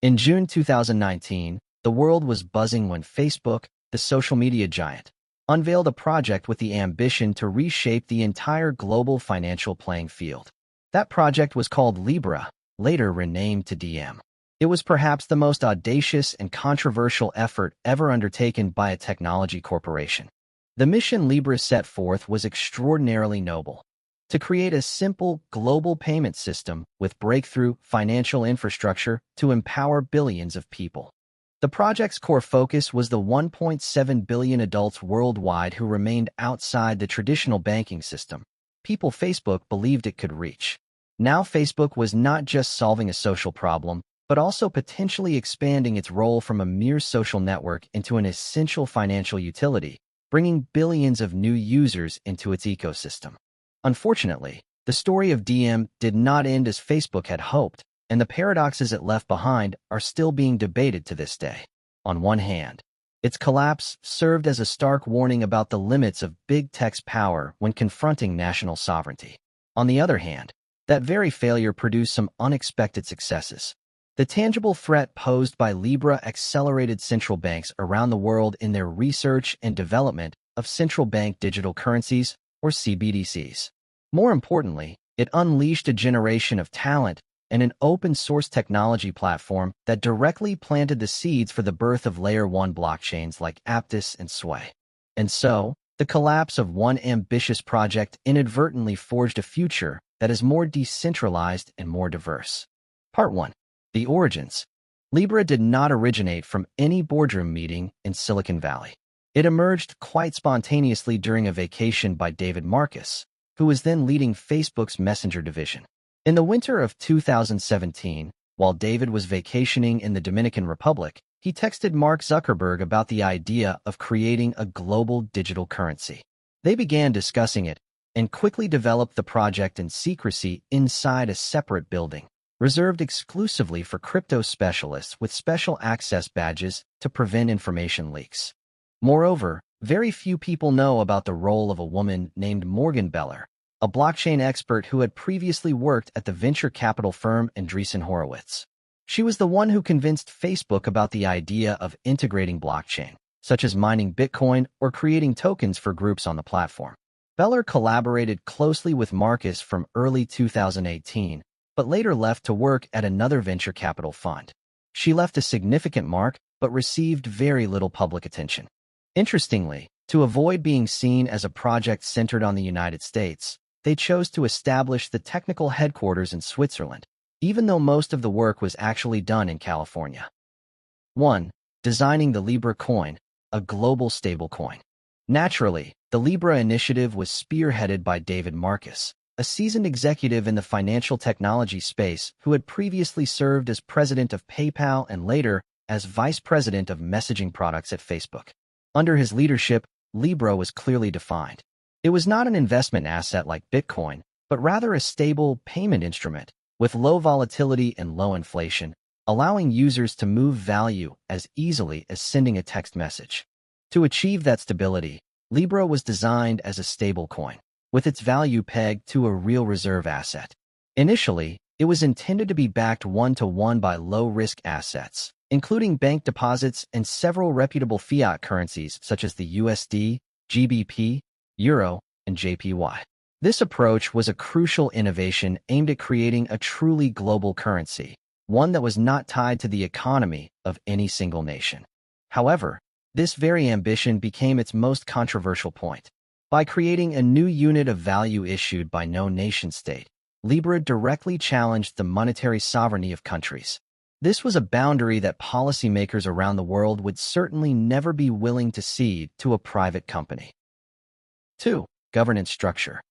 In June 2019, the world was buzzing when Facebook, the social media giant, unveiled a project with the ambition to reshape the entire global financial playing field. That project was called Libra, later renamed to DM. It was perhaps the most audacious and controversial effort ever undertaken by a technology corporation. The mission Libra set forth was extraordinarily noble: to create a simple, global payment system with breakthrough financial infrastructure to empower billions of people. The project's core focus was the 1.7 billion adults worldwide who remained outside the traditional banking system, people Facebook believed it could reach. Now Facebook was not just solving a social problem, but also potentially expanding its role from a mere social network into an essential financial utility, bringing billions of new users into its ecosystem. Unfortunately, the story of DM did not end as Facebook had hoped, and the paradoxes it left behind are still being debated to this day. On one hand, its collapse served as a stark warning about the limits of big tech's power when confronting national sovereignty. On the other hand, that very failure produced some unexpected successes. The tangible threat posed by Libra accelerated central banks around the world in their research and development of central bank digital currencies, or CBDCs. More importantly, it unleashed a generation of talent and an open-source technology platform that directly planted the seeds for the birth of Layer 1 blockchains like Aptos and Sway. And so, the collapse of one ambitious project inadvertently forged a future that is more decentralized and more diverse. Part 1. The origins. Libra did not originate from any boardroom meeting in Silicon Valley. It emerged quite spontaneously during a vacation by David Marcus, who was then leading Facebook's Messenger division. In the winter of 2017, while David was vacationing in the Dominican Republic, he texted Mark Zuckerberg about the idea of creating a global digital currency. They began discussing it and quickly developed the project in secrecy inside a separate building, reserved exclusively for crypto specialists with special access badges to prevent information leaks. Moreover, very few people know about the role of a woman named Morgan Beller, a blockchain expert who had previously worked at the venture capital firm Andreessen Horowitz. She was the one who convinced Facebook about the idea of integrating blockchain, such as mining Bitcoin or creating tokens for groups on the platform. Beller collaborated closely with Marcus from early 2018, but later left to work at another venture capital fund. She left a significant mark, but received very little public attention. Interestingly, to avoid being seen as a project centered on the United States, they chose to establish the technical headquarters in Switzerland, even though most of the work was actually done in California. 1. Designing the Libra coin, a global stablecoin. Naturally, the Libra initiative was spearheaded by David Marcus, a seasoned executive in the financial technology space who had previously served as president of PayPal and later as vice president of messaging products at Facebook. Under his leadership, Libra was clearly defined. It was not an investment asset like Bitcoin, but rather a stable payment instrument with low volatility and low inflation, allowing users to move value as easily as sending a text message. To achieve that stability, Libra was designed as a stablecoin, with its value pegged to a real reserve asset. Initially, it was intended to be backed one-to-one by low-risk assets, including bank deposits and several reputable fiat currencies such as the USD, GBP, Euro, and JPY. This approach was a crucial innovation aimed at creating a truly global currency, one that was not tied to the economy of any single nation. However, this very ambition became its most controversial point. By creating a new unit of value issued by no nation-state, Libra directly challenged the monetary sovereignty of countries. This was a boundary that policymakers around the world would certainly never be willing to cede to a private company. 2. Governance structure.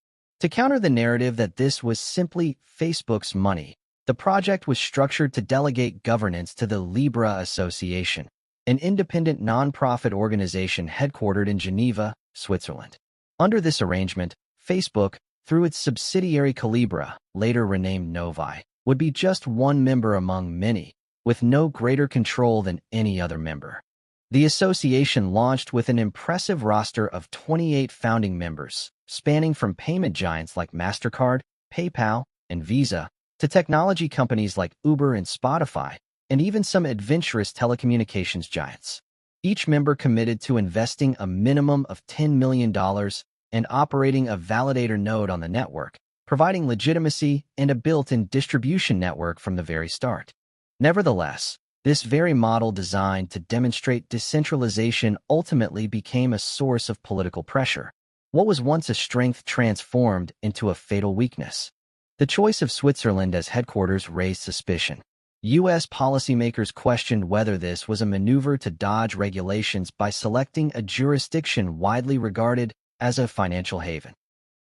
To counter the narrative that this was simply Facebook's money, the project was structured to delegate governance to the Libra Association, an independent nonprofit organization headquartered in Geneva, Switzerland. Under this arrangement, Facebook, through its subsidiary Calibra, later renamed Novi, would be just one member among many, with no greater control than any other member. The association launched with an impressive roster of 28 founding members, spanning from payment giants like MasterCard, PayPal, and Visa, to technology companies like Uber and Spotify, and even some adventurous telecommunications giants. Each member committed to investing a minimum of $10 million and operating a validator node on the network, providing legitimacy and a built-in distribution network from the very start. Nevertheless, this very model designed to demonstrate decentralization ultimately became a source of political pressure. What was once a strength transformed into a fatal weakness. The choice of Switzerland as headquarters raised suspicion. U.S. policymakers questioned whether this was a maneuver to dodge regulations by selecting a jurisdiction widely regarded as a financial haven.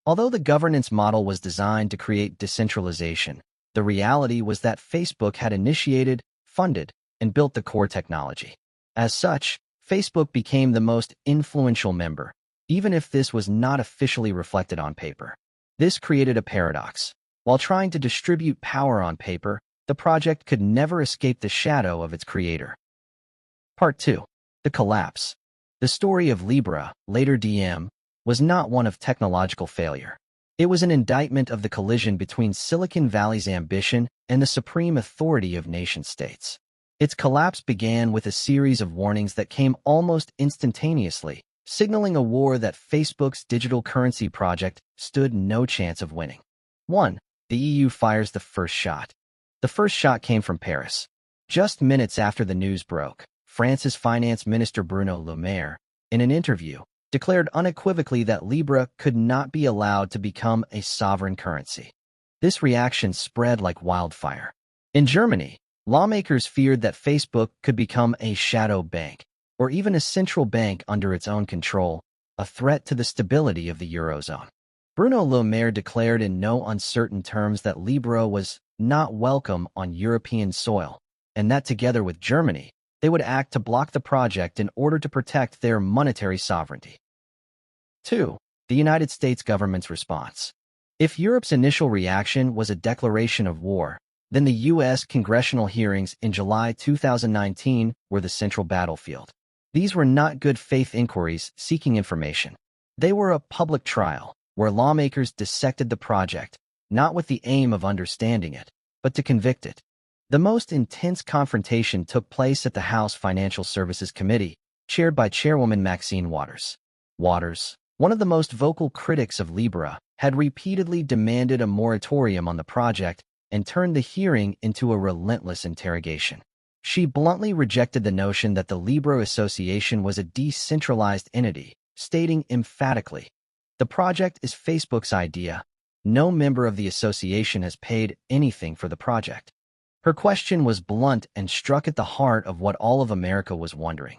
Although the governance model was designed to create decentralization, the reality was that Facebook had initiated, funded, and built the core technology. As such, Facebook became the most influential member, even if this was not officially reflected on paper. This created a paradox. While trying to distribute power on paper, the project could never escape the shadow of its creator. Part 2. The collapse. The story of Libra, later Diem, was not one of technological failure. It was an indictment of the collision between Silicon Valley's ambition and the supreme authority of nation-states. Its collapse began with a series of warnings that came almost instantaneously, signaling a war that Facebook's digital currency project stood no chance of winning. 1. The EU fires the first shot. The first shot came from Paris. Just minutes after the news broke, France's Finance Minister Bruno Le Maire, in an interview, declared unequivocally that Libra could not be allowed to become a sovereign currency. This reaction spread like wildfire. In Germany, lawmakers feared that Facebook could become a shadow bank, or even a central bank under its own control, a threat to the stability of the Eurozone. Bruno Le Maire declared in no uncertain terms that Libra was not welcome on European soil, and that together with Germany, they would act to block the project in order to protect their monetary sovereignty. 2. The United States government's response. If Europe's initial reaction was a declaration of war, then the U.S. congressional hearings in July 2019 were the central battlefield. These were not good faith inquiries seeking information. They were a public trial, where lawmakers dissected the project, not with the aim of understanding it, but to convict it. The most intense confrontation took place at the House Financial Services Committee, chaired by Chairwoman Maxine Waters. Waters, one of the most vocal critics of Libra, had repeatedly demanded a moratorium on the project and turned the hearing into a relentless interrogation. She bluntly rejected the notion that the Libra Association was a decentralized entity, stating emphatically, "The project is Facebook's idea. No member of the association has paid anything for the project." Her question was blunt and struck at the heart of what all of America was wondering.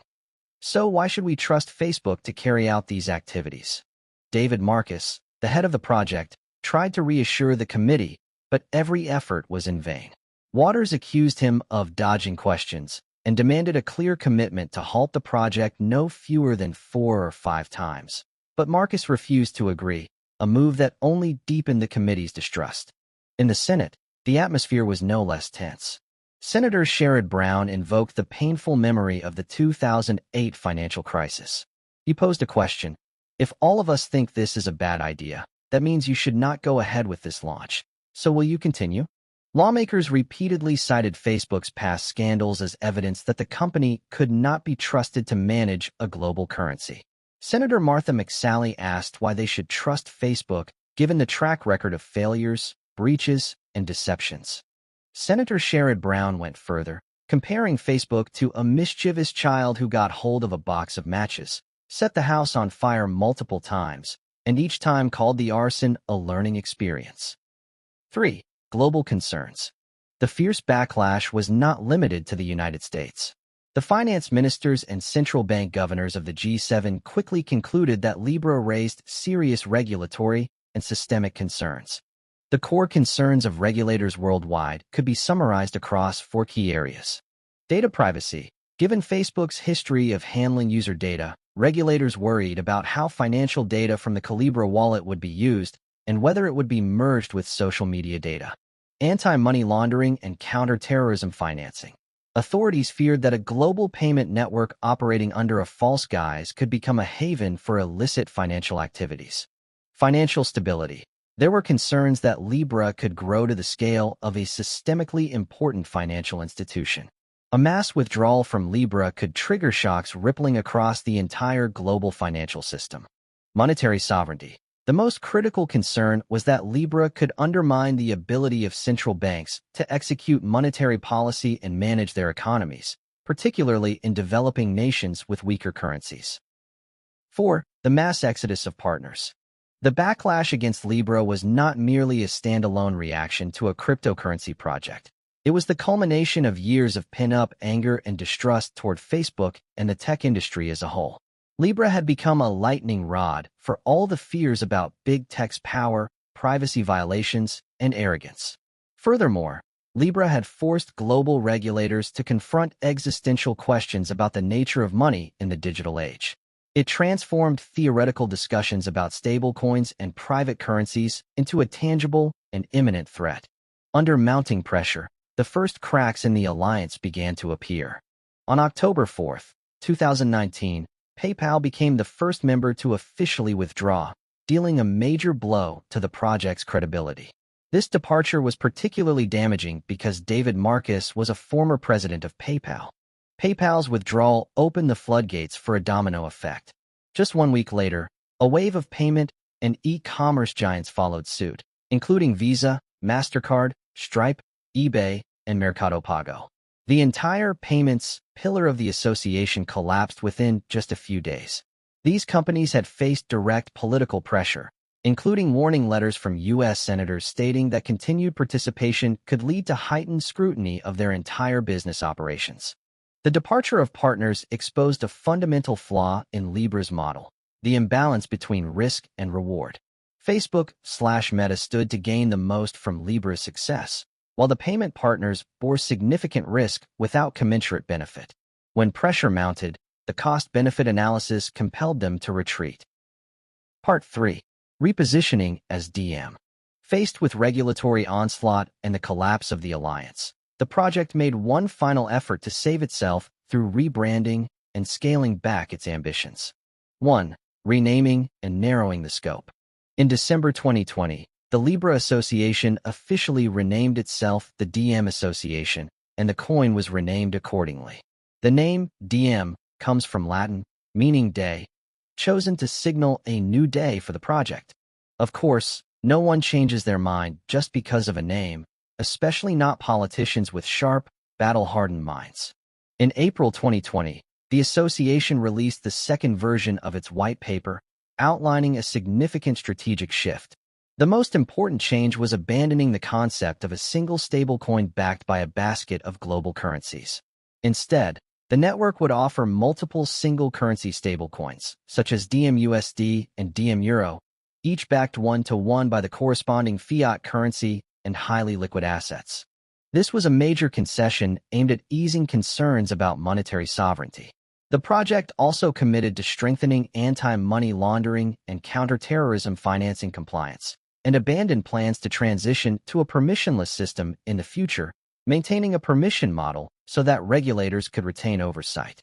So why should we trust Facebook to carry out these activities? David Marcus, the head of the project, tried to reassure the committee, but every effort was in vain. Waters accused him of dodging questions and demanded a clear commitment to halt the project no fewer than 4 or 5 times. But Marcus refused to agree, a move that only deepened the committee's distrust. In the Senate, the atmosphere was no less tense. Senator Sherrod Brown invoked the painful memory of the 2008 financial crisis. He posed a question. If all of us think this is a bad idea, that means you should not go ahead with this launch. So will you continue? Lawmakers repeatedly cited Facebook's past scandals as evidence that the company could not be trusted to manage a global currency. Senator Martha McSally asked why they should trust Facebook given the track record of failures, breaches, and deceptions. Senator Sherrod Brown went further, comparing Facebook to a mischievous child who got hold of a box of matches, set the house on fire multiple times, and each time called the arson a learning experience. 3. Global concerns. The fierce backlash was not limited to the United States. The finance ministers and central bank governors of the G7 quickly concluded that Libra raised serious regulatory and systemic concerns. The core concerns of regulators worldwide could be summarized across 4 key areas. Data privacy. Given Facebook's history of handling user data, regulators worried about how financial data from the Calibra wallet would be used and whether it would be merged with social media data. Anti-money laundering and counter-terrorism financing. Authorities feared that a global payment network operating under a false guise could become a haven for illicit financial activities. Financial stability. There were concerns that Libra could grow to the scale of a systemically important financial institution. A mass withdrawal from Libra could trigger shocks rippling across the entire global financial system. Monetary sovereignty. The most critical concern was that Libra could undermine the ability of central banks to execute monetary policy and manage their economies, particularly in developing nations with weaker currencies. 4. The mass exodus of partners. The backlash against Libra was not merely a standalone reaction to a cryptocurrency project. It was the culmination of years of pent-up anger and distrust toward Facebook and the tech industry as a whole. Libra had become a lightning rod for all the fears about big tech's power, privacy violations, and arrogance. Furthermore, Libra had forced global regulators to confront existential questions about the nature of money in the digital age. It transformed theoretical discussions about stablecoins and private currencies into a tangible and imminent threat. Under mounting pressure, the first cracks in the alliance began to appear. On October 4, 2019, PayPal became the first member to officially withdraw, dealing a major blow to the project's credibility. This departure was particularly damaging because David Marcus was a former president of PayPal. PayPal's withdrawal opened the floodgates for a domino effect. Just 1 week later, a wave of payment and e-commerce giants followed suit, including Visa, MasterCard, Stripe, eBay, and Mercado Pago. The entire payments pillar of the association collapsed within just a few days. These companies had faced direct political pressure, including warning letters from U.S. senators stating that continued participation could lead to heightened scrutiny of their entire business operations. The departure of partners exposed a fundamental flaw in Libra's model, the imbalance between risk and reward. Facebook/Meta stood to gain the most from Libra's success, while the payment partners bore significant risk without commensurate benefit. When pressure mounted, the cost-benefit analysis compelled them to retreat. Part 3. Repositioning as DM. Faced with regulatory onslaught and the collapse of the alliance, the project made one final effort to save itself through rebranding and scaling back its ambitions. 1. Renaming and narrowing the scope. In December 2020, the Libra Association officially renamed itself the DM Association, and the coin was renamed accordingly. The name DM comes from Latin, meaning day, chosen to signal a new day for the project. Of course, no one changes their mind just because of a name, especially not politicians with sharp, battle-hardened minds. In April 2020, the association released the second version of its white paper, outlining a significant strategic shift. The most important change was abandoning the concept of a single stablecoin backed by a basket of global currencies. Instead, the network would offer multiple single-currency stablecoins, such as DMUSD and DMEuro, each backed one-to-one by the corresponding fiat currency and highly liquid assets. This was a major concession aimed at easing concerns about monetary sovereignty. The project also committed to strengthening anti-money laundering and counterterrorism financing compliance, and abandoned plans to transition to a permissionless system in the future, maintaining a permission model so that regulators could retain oversight.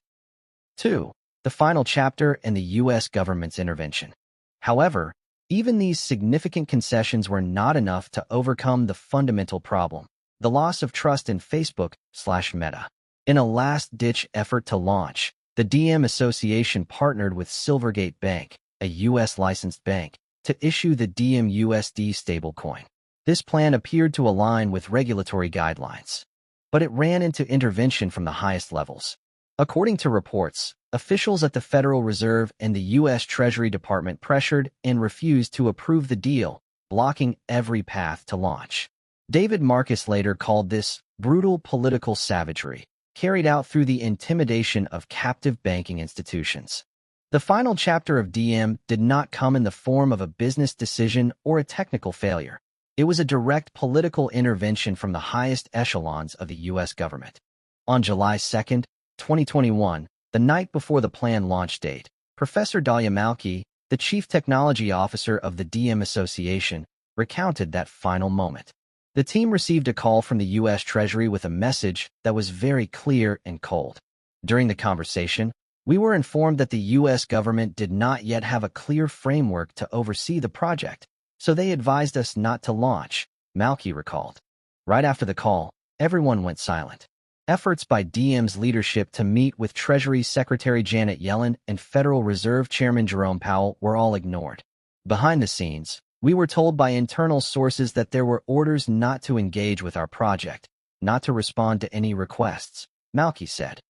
2. The final chapter and the U.S. government's intervention. However, even these significant concessions were not enough to overcome the fundamental problem, the loss of trust in Facebook/Meta. In a last-ditch effort to launch, the DM Association partnered with Silvergate Bank, a U.S. licensed bank, to issue the DMUSD stablecoin. This plan appeared to align with regulatory guidelines, but it ran into intervention from the highest levels. According to reports, officials at the Federal Reserve and the US Treasury Department pressured and refused to approve the deal, blocking every path to launch. David Marcus later called this brutal political savagery, carried out through the intimidation of captive banking institutions. The final chapter of DM did not come in the form of a business decision or a technical failure. It was a direct political intervention from the highest echelons of the U.S. government. On July 2, 2021, the night before the planned launch date, Professor Dalia Malki, the chief technology officer of the DM Association, recounted that final moment. The team received a call from the U.S. Treasury with a message that was very clear and cold. During the conversation, we were informed that the U.S. government did not yet have a clear framework to oversee the project, so they advised us not to launch, Malki recalled. Right after the call, everyone went silent. Efforts by DM's leadership to meet with Treasury Secretary Janet Yellen and Federal Reserve Chairman Jerome Powell were all ignored. Behind the scenes, we were told by internal sources that there were orders not to engage with our project, not to respond to any requests, Malky said.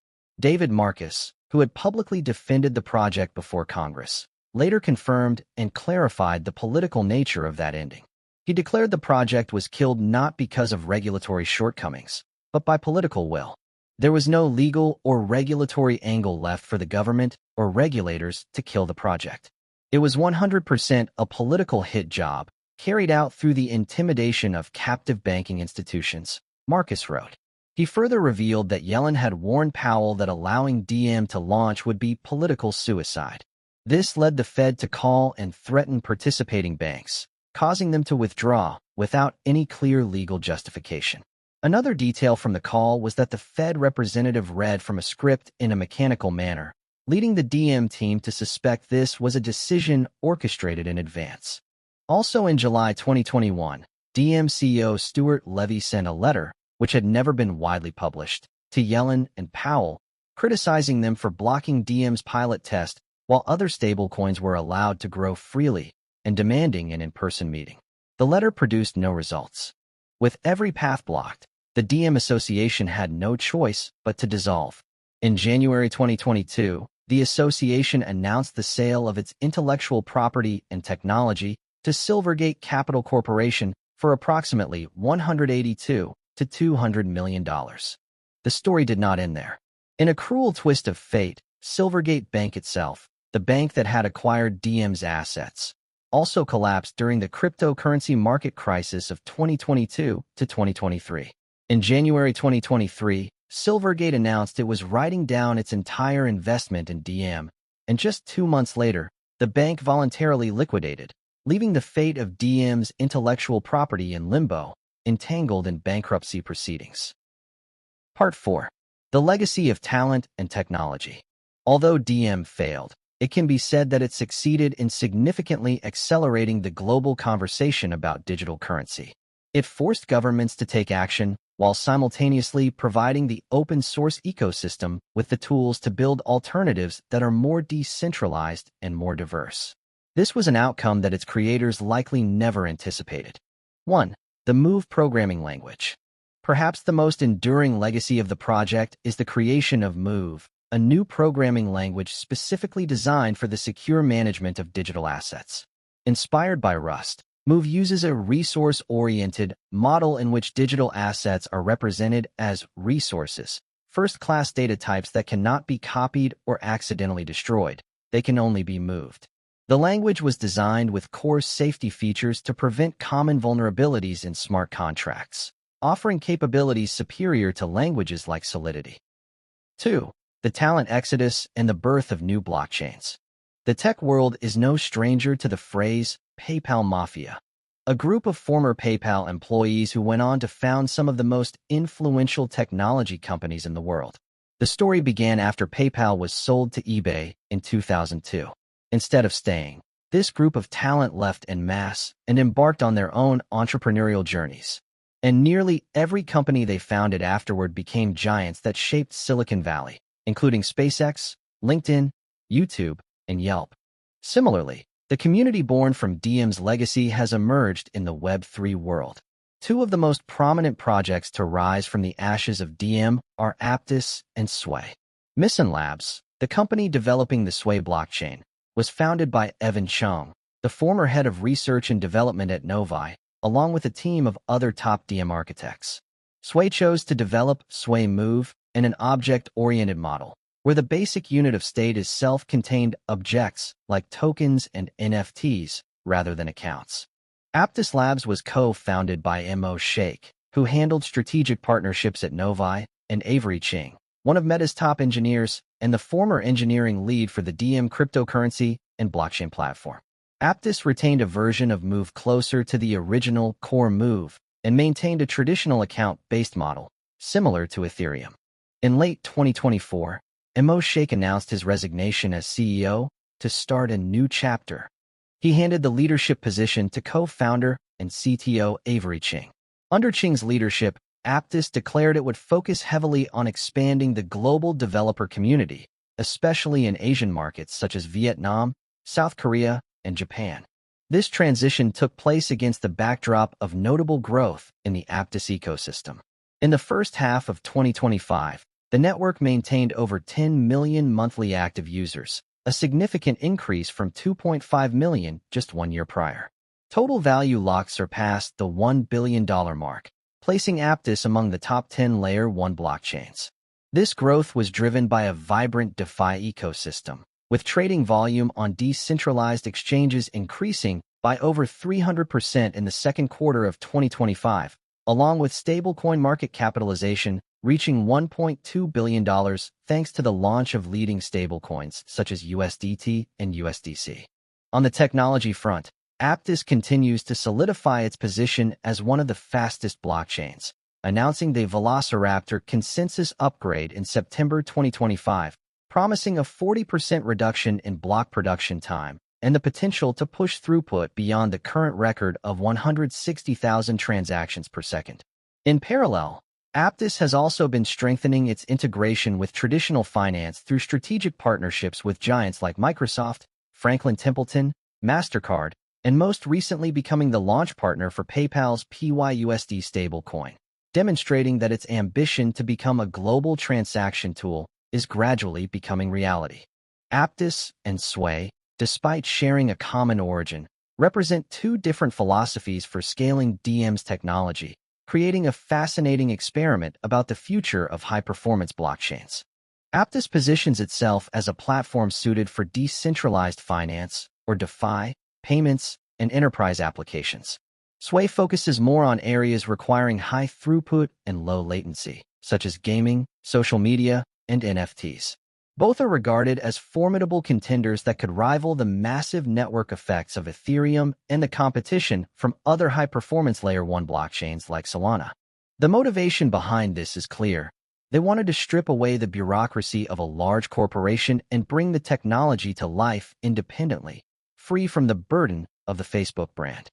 David Marcus, who had publicly defended the project before Congress, later confirmed and clarified the political nature of that ending. He declared the project was killed not because of regulatory shortcomings, but by political will. There was no legal or regulatory angle left for the government or regulators to kill the project. It was 100% a political hit job, carried out through the intimidation of captive banking institutions, Marcus wrote. He further revealed that Yellen had warned Powell that allowing DM to launch would be political suicide. This led the Fed to call and threaten participating banks, causing them to withdraw without any clear legal justification. Another detail from the call was that the Fed representative read from a script in a mechanical manner, leading the DM team to suspect this was a decision orchestrated in advance. Also in July 2021, DM CEO Stuart Levy sent a letter, which had never been widely published, to Yellen and Powell, criticizing them for blocking DM's pilot test while other stablecoins were allowed to grow freely and demanding an in-person meeting. The letter produced no results. With every path blocked, the DM Association had no choice but to dissolve. In January 2022, the association announced the sale of its intellectual property and technology to Silvergate Capital Corporation for approximately $182 to $200 million. The story did not end there. In a cruel twist of fate, Silvergate Bank itself, the bank that had acquired DM's assets, also collapsed during the cryptocurrency market crisis of 2022 to 2023. In January 2023, Silvergate announced it was writing down its entire investment in DM, and just 2 months later, the bank voluntarily liquidated, leaving the fate of DM's intellectual property in limbo, entangled in bankruptcy proceedings. Part 4. The Legacy of Talent and Technology. Although DM failed, it can be said that it succeeded in significantly accelerating the global conversation about digital currency. It forced governments to take action while simultaneously providing the open-source ecosystem with the tools to build alternatives that are more decentralized and more diverse. This was an outcome that its creators likely never anticipated. 1. The Move programming language. Perhaps the most enduring legacy of the project is the creation of Move, a new programming language specifically designed for the secure management of digital assets. Inspired by Rust, Move uses a resource-oriented model in which digital assets are represented as resources, first-class data types that cannot be copied or accidentally destroyed. They can only be moved. The language was designed with core safety features to prevent common vulnerabilities in smart contracts, offering capabilities superior to languages like Solidity. 2. The talent exodus and the birth of new blockchains. The tech world is no stranger to the phrase PayPal Mafia, a group of former PayPal employees who went on to found some of the most influential technology companies in the world. The story began after PayPal was sold to eBay in 2002. Instead of staying, this group of talent left en masse and embarked on their own entrepreneurial journeys. And nearly every company they founded afterward became giants that shaped Silicon Valley, including SpaceX, LinkedIn, YouTube, and Yelp. Similarly, the community born from DM's legacy has emerged in the Web3 world. Two of the most prominent projects to rise from the ashes of DM are Aptos and Sway. Myson Labs, the company developing the Sway blockchain, was founded by Evan Chung, the former head of research and development at Novi, along with a team of other top DM architects. Sway chose to develop Sway Move in an object-oriented model, where the basic unit of state is self-contained objects like tokens and NFTs rather than accounts. Aptos Labs was co-founded by Mo Sheikh, who handled strategic partnerships at Novi, and Avery Ching, one of Meta's top engineers and the former engineering lead for the DM cryptocurrency and blockchain platform. Aptos retained a version of Move closer to the original core Move and maintained a traditional account-based model, similar to Ethereum. In late 2024, Mo Sheikh announced his resignation as CEO to start a new chapter. He handed the leadership position to co-founder and CTO Avery Ching. Under Ching's leadership, Aptos declared it would focus heavily on expanding the global developer community, especially in Asian markets such as Vietnam, South Korea, and Japan. This transition took place against the backdrop of notable growth in the Aptos ecosystem. In the first half of 2025, the network maintained over 10 million monthly active users, a significant increase from 2.5 million just 1 year prior. Total value locked surpassed the $1 billion mark, placing Aptos among the top 10 Layer 1 blockchains. This growth was driven by a vibrant DeFi ecosystem, with trading volume on decentralized exchanges increasing by over 300% in the second quarter of 2025, along with stablecoin market capitalization reaching $1.2 billion thanks to the launch of leading stablecoins such as USDT and USDC. On the technology front, Aptos continues to solidify its position as one of the fastest blockchains, announcing the Velociraptor consensus upgrade in September 2025, promising a 40% reduction in block production time and the potential to push throughput beyond the current record of 160,000 transactions per second. In parallel, Aptos has also been strengthening its integration with traditional finance through strategic partnerships with giants like Microsoft, Franklin Templeton, MasterCard, and most recently becoming the launch partner for PayPal's PYUSD stablecoin, demonstrating that its ambition to become a global transaction tool is gradually becoming reality. Aptos and Sway, despite sharing a common origin, represent two different philosophies for scaling DM's technology, creating a fascinating experiment about the future of high-performance blockchains. Aptos positions itself as a platform suited for decentralized finance, or DeFi, payments, and enterprise applications. Sway focuses more on areas requiring high throughput and low latency, such as gaming, social media, and NFTs. Both are regarded as formidable contenders that could rival the massive network effects of Ethereum and the competition from other high-performance Layer 1 blockchains like Solana. The motivation behind this is clear. They wanted to strip away the bureaucracy of a large corporation and bring the technology to life independently, free from the burden of the Facebook brand.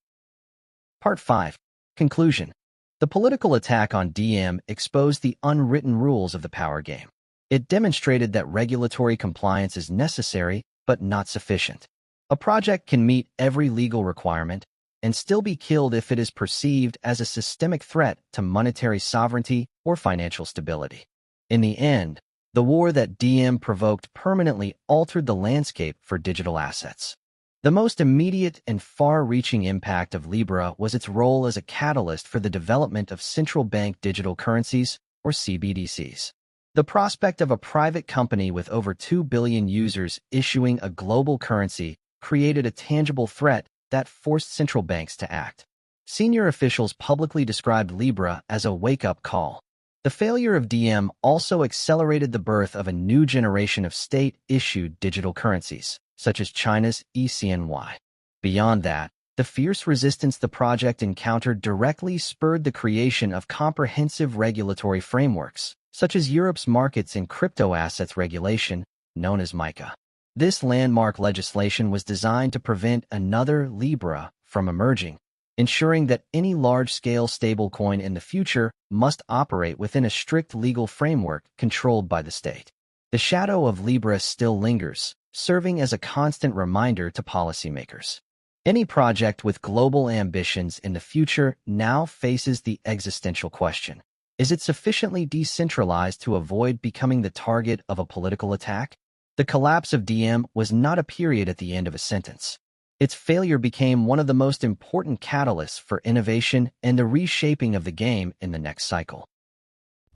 Part 5. Conclusion. The political attack on DM exposed the unwritten rules of the power game. It demonstrated that regulatory compliance is necessary but not sufficient. A project can meet every legal requirement and still be killed if it is perceived as a systemic threat to monetary sovereignty or financial stability. In the end, the war that DM provoked permanently altered the landscape for digital assets. The most immediate and far-reaching impact of Libra was its role as a catalyst for the development of central bank digital currencies, or CBDCs. The prospect of a private company with over 2 billion users issuing a global currency created a tangible threat that forced central banks to act. Senior officials publicly described Libra as a wake-up call. The failure of DM also accelerated the birth of a new generation of state-issued digital currencies, such as China's ECNY. Beyond that, the fierce resistance the project encountered directly spurred the creation of comprehensive regulatory frameworks, such as Europe's Markets in Crypto Assets Regulation, known as MiCA. This landmark legislation was designed to prevent another Libra from emerging, ensuring that any large-scale stablecoin in the future must operate within a strict legal framework controlled by the state. The shadow of Libra still lingers, serving as a constant reminder to policymakers. Any project with global ambitions in the future now faces the existential question: is it sufficiently decentralized to avoid becoming the target of a political attack? The collapse of DM was not a period at the end of a sentence. Its failure became one of the most important catalysts for innovation and the reshaping of the game in the next cycle.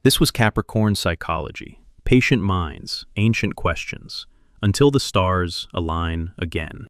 This was Capricorn Psychology. Patient minds, ancient questions, until the stars align again.